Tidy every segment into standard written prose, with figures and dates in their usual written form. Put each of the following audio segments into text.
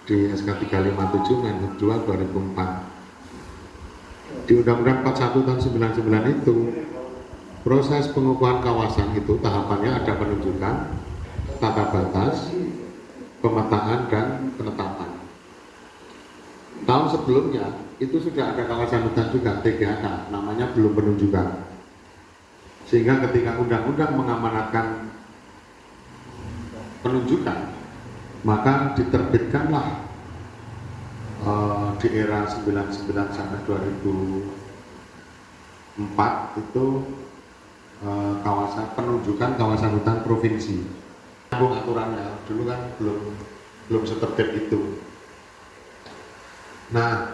di SK 357 Menhub 2 2004. Di Undang-Undang 41 tahun 99 itu proses pengukuhan kawasan itu tahapannya ada penunjukan, tata batas, pemetaan, dan penetapan. Tahun sebelumnya itu sudah ada kawasan hutan juga, TGHK, namanya belum penunjukan. Sehingga ketika undang-undang mengamanatkan penunjukan, maka diterbitkanlah di era 99 sampai 2004 itu kawasan penunjukan kawasan hutan provinsi. Aturannya dulu kan belum setertib itu. Nah,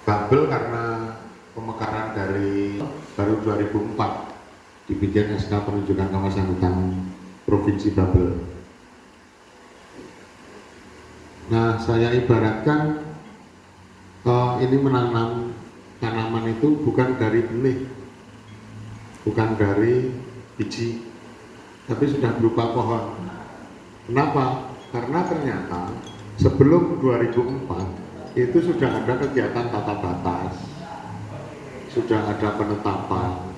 bubble karena pemekaran dari baru 2004 dibikin SK penunjukan kawasan hutan provinsi bubble. Nah, saya ibaratkan ini menanam tanaman itu bukan dari benih, bukan dari biji, tapi sudah berupa pohon. Kenapa? Karena ternyata sebelum 2004 itu sudah ada kegiatan tata batas, sudah ada penetapan,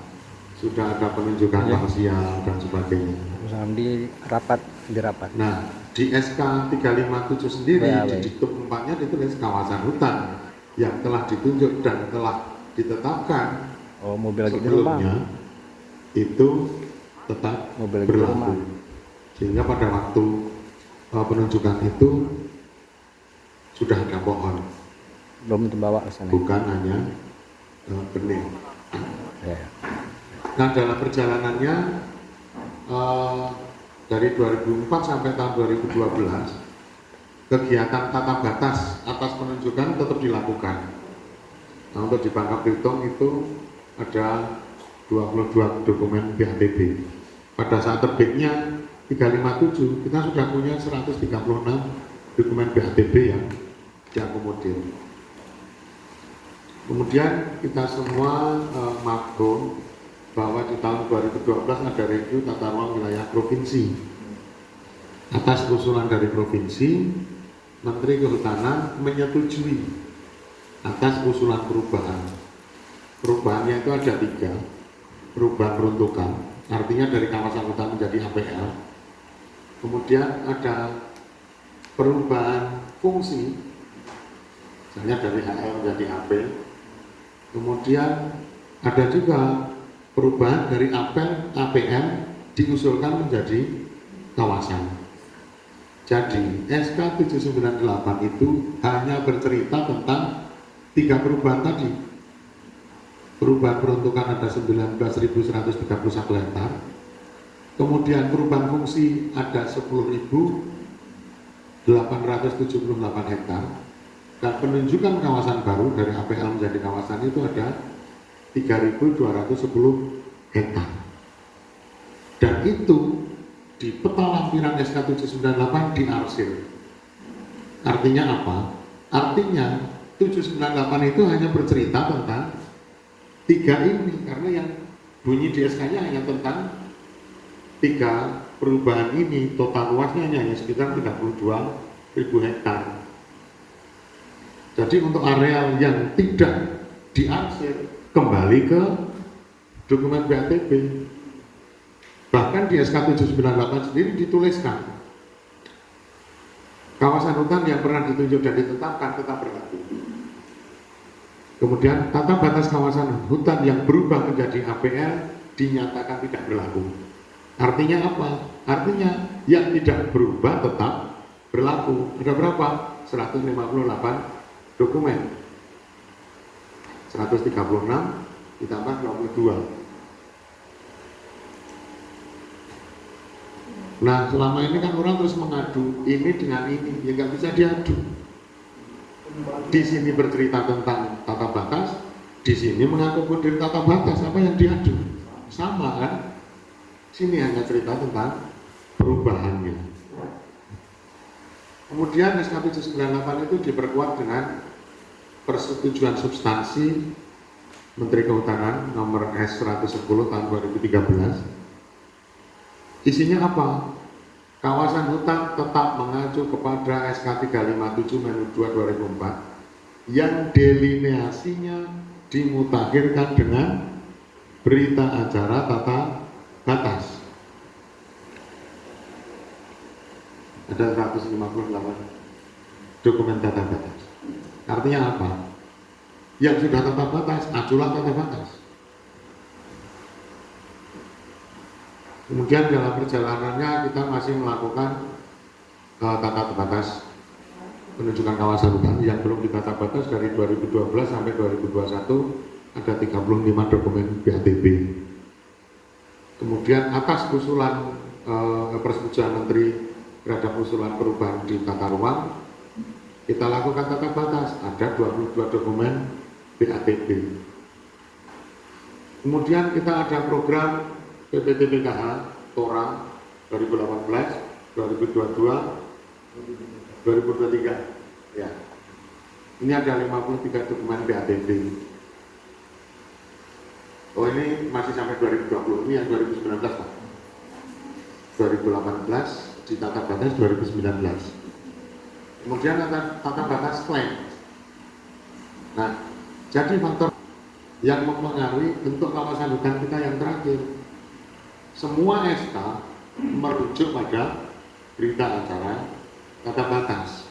sudah ada penunjukan parsial dan sebagainya. Di rapat. Nah, di SK 357 sendiri di diktum 4-nya ditulis kawasan hutan yang telah ditunjuk dan telah ditetapkan sebelumnya itu tetap berlaku. Sehingga pada waktu penunjukan itu sudah ada pohon, belum dibawa ke sana, bukan hanya benih. Nah, dalam perjalanannya dari 2004 sampai tahun 2012 kegiatan tata batas atas penunjukan tetap dilakukan. Nah, untuk di Bangka Belitung itu ada 22 dokumen BHTB. Pada saat terbitnya 357 kita sudah punya 136 dokumen BHTB yang diakomodir. Kemudian kita semua makro bahwa di tahun 2012 ada review tata ruang wilayah provinsi. Atas usulan dari provinsi, Menteri Kehutanan menyetujui atas usulan perubahan. Perubahannya itu ada 3. Perubahan peruntukan, artinya dari kawasan hutan menjadi APL. Kemudian ada perubahan fungsi, misalnya dari HL menjadi AP. Kemudian ada juga perubahan dari APM diusulkan menjadi kawasan. Jadi SK 798 itu hanya bercerita tentang 3 perubahan tadi. Perubahan peruntukan ada 19.131 hektar. Kemudian perubahan fungsi ada 10.878 hektar. Dan penunjukan kawasan baru dari APL menjadi kawasan itu ada 3.210 hektar. Dan itu di peta lampiran SK 798 diarsir. Artinya apa? Artinya 798 itu hanya bercerita tentang 3 ini, karena yang bunyi di SK-nya hanya tentang 3 perubahan ini. Total luasnya hanya sekitar 32.000 hektar. Jadi untuk areal yang tidak diarsir kembali ke dokumen BHTB. Bahkan di SK 798 sendiri dituliskan kawasan hutan yang pernah ditunjuk dan ditetapkan tetap berlaku. Kemudian tata batas kawasan hutan yang berubah menjadi APL dinyatakan tidak berlaku. Artinya apa? Artinya yang tidak berubah tetap berlaku. Ada berapa? 158 dokumen. 136 ditambah 22. Nah, selama ini kan orang terus mengadu ini dengan ini, ya nggak bisa diadu. Di sini bercerita tentang tata batas, di sini mengakomodir tata batas, apa yang diadu? Sama kan? Sini hanya cerita tentang perubahannya. Kemudian SK 798 itu diperkuat dengan persetujuan substansi Menteri Kehutanan nomor S110 tahun 2013. Isinya apa? Kawasan hutan tetap mengacu mengacu kepada SK 357 Menhub 2 2004 yang delineasinya dimutakhirkan dengan berita acara tata batas. Ada 158 dokumen tata batas. Artinya apa? Yang sudah tata batas, aculah tata batas. Kemudian dalam perjalanannya kita masih melakukan tata batas penunjukan kawasan hutan yang belum ditata batas dari 2012 sampai 2021 ada 35 dokumen BATB. Kemudian atas usulan persetujuan Menteri terhadap usulan perubahan di tata ruang, kita lakukan tata batas, ada 22 dokumen BATB. Kemudian kita ada program PPTPKH TORA 2018, 2022, 2023. Ya. Ini ada 53 dokumen BATB. Oh, ini masih sampai 2020, ini yang 2019 Pak. 2018 di tata batas 2019. Kemudian tata batas klaim. Nah, jadi faktor yang mempengaruhi bentuk kawasan hutan kita yang terakhir. Semua SK merujuk pada berita acara tata batas.